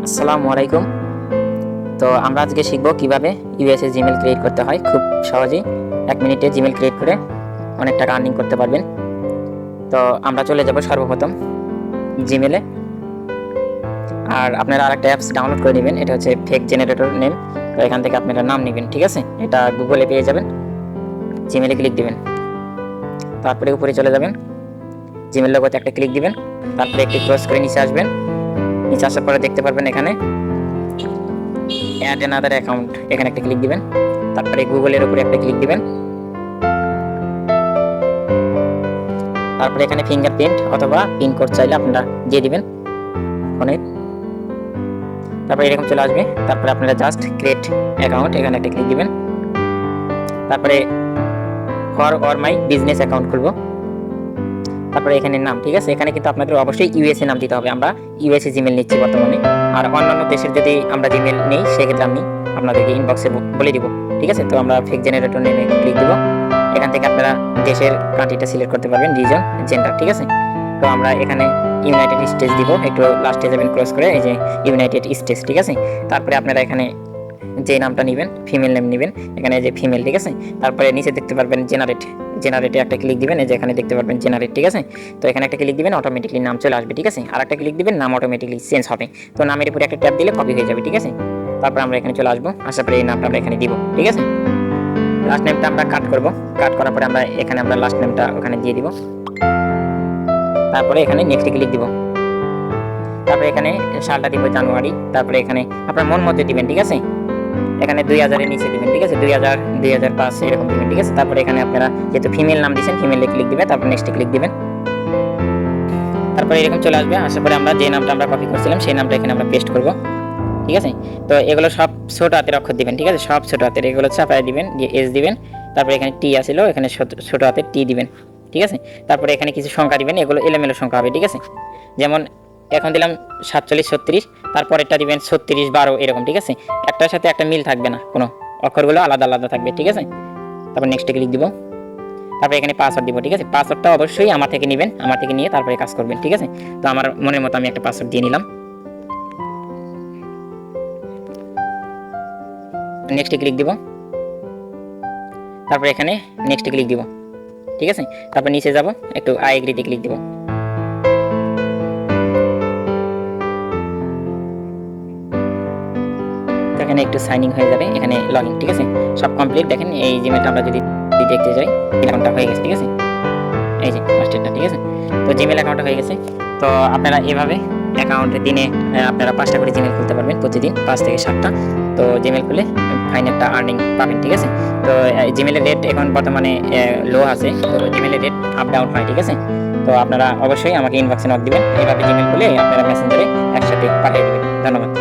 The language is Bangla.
আসসালামু আলাইকুম। তো আমরা আজকে শিখব কিভাবে ইউএসএ জিমেল ক্রিয়েট করতে হয়। খুব সহজেই 1 মিনিটে জিমেল ক্রিয়েট করে অনেক টাকা আর্নিং করতে পারবেন। তো আমরা চলে যাব সর্বপ্রথম জিমেলে। আর আপনারা আরেকটা অ্যাপস ডাউনলোড করে নেবেন, এটা হচ্ছে ফেক জেনারেটর নেম। তো এখান থেকে আপনারা নাম নেবেন, ঠিক আছে? এটা গুগলে পেয়ে যাবেন। জিমেলে ক্লিক দিবেন, তারপরে উপরে চলে যাবেন, জিমেল লোগোতে একটা ক্লিক দিবেন, তারপরে একটি ক্রস করে নিচে আসবেন। নিচে আসার পরে দেখতে পারবেন এখানে অ্যাড অ্যানাদার অ্যাকাউন্ট, এখানে একটা ক্লিক দিবেন, তারপরে গুগলের উপরে একটা ক্লিক দিবেন, তারপরে এখানে ফিঙ্গারপ্রিন্ট অথবা পিন কোড চাইলে আপনারা দিয়ে দিবেন ফোনে। তারপরে এরকম চলে আসবে, তারপরে আপনারা জাস্ট ক্রিয়েট অ্যাকাউন্ট, এখানে একটা ক্লিক দিবেন, তারপরে for or my business account খুলবো। তারপরে এখানে নাম, ঠিক আছে? এখানে কিন্তু আপনাদের অবশ্যই ইউএসএ নাম দিতে হবে। আমরা ইউএসএ জিমেল নিচ্ছি বর্তমানে, আর অন্যান্য দেশের যদি আমরা জিমেল নেই সেক্ষেত্রে আমি আপনাদেরকে ইনবক্সে বলে দিব, ঠিক আছে? তো আমরা ফেক জেনারেটর নেমে ক্লিক দিব। এখান থেকে আপনারা দেশের কান্ট্রিটা সিলেক্ট করতে পারবেন, রিজন, জেন্ডার, ঠিক আছে? তো আমরা এখানে ইউনাইটেড স্টেটস দিব, একটু লাস্টে যাবেন ক্রস করে, এই যে ইউনাইটেড স্টেটস, ঠিক আছে? তারপরে আপনারা এখানে যে নামটা নেবেন, ফিমেল নেম নেবেন, এখানে যে ফিমেল, ঠিক আছে? তারপরে নিচে দেখতে পারবেন জেনারেটে একটা ক্লিক দিবেন, এই যে এখানে দেখতে পারবেন জেনারেট, ঠিক আছে? তো এখানে একটা ক্লিক দিবেন, অটোমেটিকলি নাম চলে আসবে, ঠিক আছে? আর একটা ক্লিক দিবেন, নাম অটোমেটিকলি চেঞ্জ হবে। তো নামের উপরে একটা ট্যাপ দিলে কপি হয়ে যাবে, ঠিক আছে? তারপর আমরা এখানে চলে আসবো, আসার পরে এই নামটা আমরা এখানে দিব, ঠিক আছে? লাস্ট নেমটা আমরা কাট করব, কাট করার পরে আমরা এখানে লাস্ট নেমটা ওখানে দিয়ে দিব, তারপরে এখানে নেক্সট ক্লিক দিব, তারপরে এখানে সালটা দিব জানুয়ারি, তারপরে এখানে আপনার মন মতো দিবেন, ঠিক আছে? এখানে 2000 এর নিচে দিবেন, ঠিক আছে? 2000, 2005 এরকম দিবেন, ঠিক আছে? তারপরে এখানে আপনারা যেহেতু ফিমেল নাম দিয়েছেন, ফিমেলে ক্লিক দিবেন, তারপর নেক্সটে ক্লিক দিবেন, তারপরে এরকম চলে আসবে। আসার পরে আমরা যে নামটা আমরা কপি করছিলাম সেই নামটা এখানে আমরা পেস্ট করব, ঠিক আছে? তো এগুলো সব ছোট হাতের অক্ষর দিবেন, ঠিক আছে? সব ছোট হাতের, এগুলো চাপায় দিবেন, দিয়ে এস দিবেন, তারপরে এখানে টি আসিল, এখানে ছোট হাতের টি দিবেন, ঠিক আছে? তারপরে এখানে কিছু সংখ্যা দিবেন, এগুলো এলোমেলো সংখ্যা হবে, ঠিক আছে? যেমন এখন দিলাম 47, 36, তারপরেরটা দিবেন 36, 12 এরকম, ঠিক আছে? একটার সাথে একটা মিল থাকবে না, কোনো অক্ষরগুলো আলাদা আলাদা থাকবে, ঠিক আছে? তারপর নেক্সটে ক্লিক দিব, তারপরে এখানে পাসওয়ার্ড দিব, ঠিক আছে? পাসওয়ার্ডটা অবশ্যই আমার থেকে নেবেন, আমার থেকে নিয়ে তারপরে কাজ করবেন, ঠিক আছে? তো আমার মনের মতো আমি একটা পাসওয়ার্ড দিয়ে নিলাম, নেক্সটে ক্লিক দিব, তারপরে এখানে নেক্সটে ক্লিক দিব, ঠিক আছে? তারপর নিচে যাব, একটু আই এগ্রিতে ক্লিক দিব, এখানে একটু সাইনিং হয়ে যাবে, এখানে লগইন, ঠিক আছে? সব কমপ্লিট। দেখেন এই জিমেলটা আমরা যদি দেখতে যাই, অ্যাকাউন্টটা হয়ে গেছে, ঠিক আছে? এই যে লাস্টেরটা, ঠিক আছে? তো জিমেল অ্যাকাউন্টটা হয়ে গেছে। তো আপনারা এভাবে অ্যাকাউন্টে দিনে আপনারা 5টা করে জিমেল খুলতে পারবেন, প্রতিদিন 5 থেকে 7টা। তো জিমেল খুলে ফাইন একটা আর্নিং পাবেন, ঠিক আছে? তো জিমেলের রেট এখন বর্তমানে লো আছে, তো জিমেলের রেট আপ ডাউন হয়, ঠিক আছে? তো আপনারা অবশ্যই আমাকে ইনবক্সে নক দিবেন, এইভাবে জিমেল খুলে আপনারা মেসেঞ্জারে একসাথে পাঠিয়ে দেবেন। ধন্যবাদ।